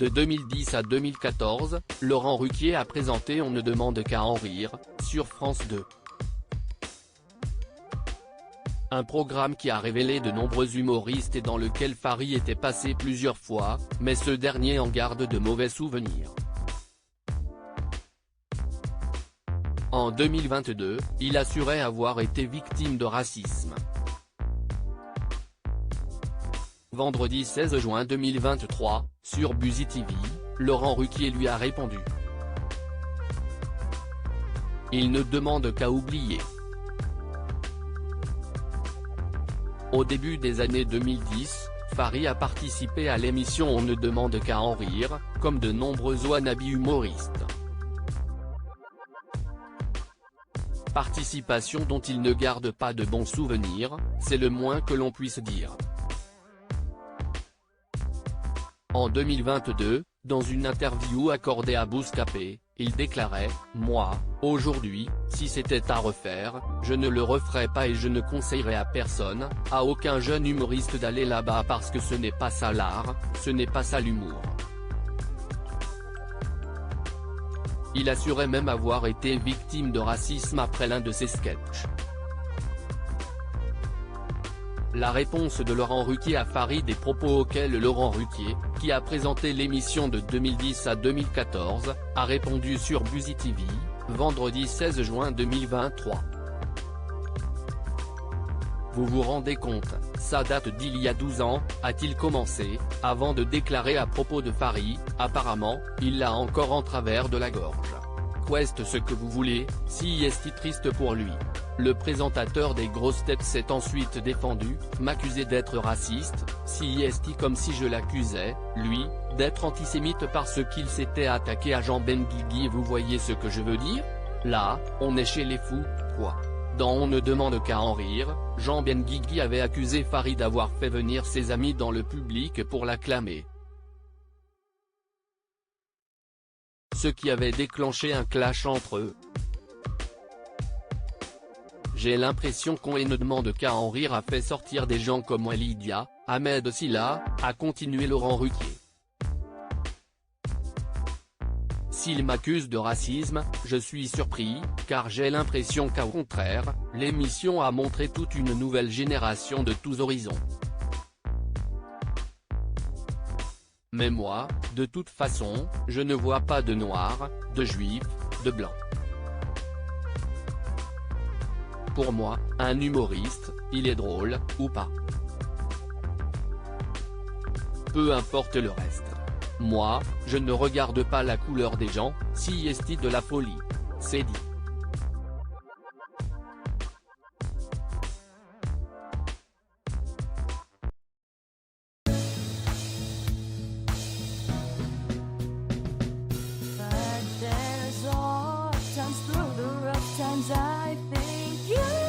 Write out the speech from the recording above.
De 2010 à 2014, Laurent Ruquier a présenté On ne demande qu'à en rire, sur France 2. Un programme qui a révélé de nombreux humoristes et dans lequel Fary était passé plusieurs fois, mais ce dernier en garde de mauvais souvenirs. En 2022, il assurait avoir été victime de racisme. Vendredi 16 juin 2023, sur Buzi TV, Laurent Ruquier lui a répondu. Il ne demande qu'à oublier. Au début des années 2010, Fary a participé à l'émission On ne demande qu'à en rire, comme de nombreux wannabes humoristes. Participation dont il ne garde pas de bons souvenirs, c'est le moins que l'on puisse dire. En 2022, dans une interview accordée à Bouscapé, il déclarait « Moi, aujourd'hui, si c'était à refaire, je ne le referais pas et je ne conseillerais à personne, à aucun jeune humoriste d'aller là-bas parce que ce n'est pas ça l'art, ce n'est pas ça l'humour. » Il assurait même avoir été victime de racisme après l'un de ses sketchs. La réponse de Laurent Ruquier à Fary, des propos auxquels Laurent Ruquier, qui a présenté l'émission de 2010 à 2014, a répondu sur Buzi TV, vendredi 16 juin 2023. Vous vous rendez compte, ça date d'il y a 12 ans, a-t-il commencé, avant de déclarer à propos de Fary, apparemment, il l'a encore en travers de la gorge. Quest ce que vous voulez, si est triste pour lui. Le présentateur des grosses têtes s'est ensuite défendu, m'accusait d'être raciste, si est comme si je l'accusais, lui, d'être antisémite parce qu'il s'était attaqué à Jean Benguigui. Vous voyez ce que je veux dire? Là, on est chez les fous, quoi. Dans On ne demande qu'à en rire, Jean Benguigui avait accusé Fary d'avoir fait venir ses amis dans le public pour l'acclamer. Ce qui avait déclenché un clash entre eux. J'ai l'impression qu'on ne demande qu'à en rire a fait sortir des gens comme Walidia, Ahmed Silla, a continué Laurent Ruquier. S'il m'accuse de racisme, je suis surpris, car j'ai l'impression qu'au contraire, l'émission a montré toute une nouvelle génération de tous horizons. Mais moi, de toute façon, je ne vois pas de noirs, de juifs, de blancs. Pour moi, un humoriste, il est drôle, ou pas. Peu importe le reste. Moi, je ne regarde pas la couleur des gens, si est-il de la folie. C'est dit. But there's all times through the rough times I think you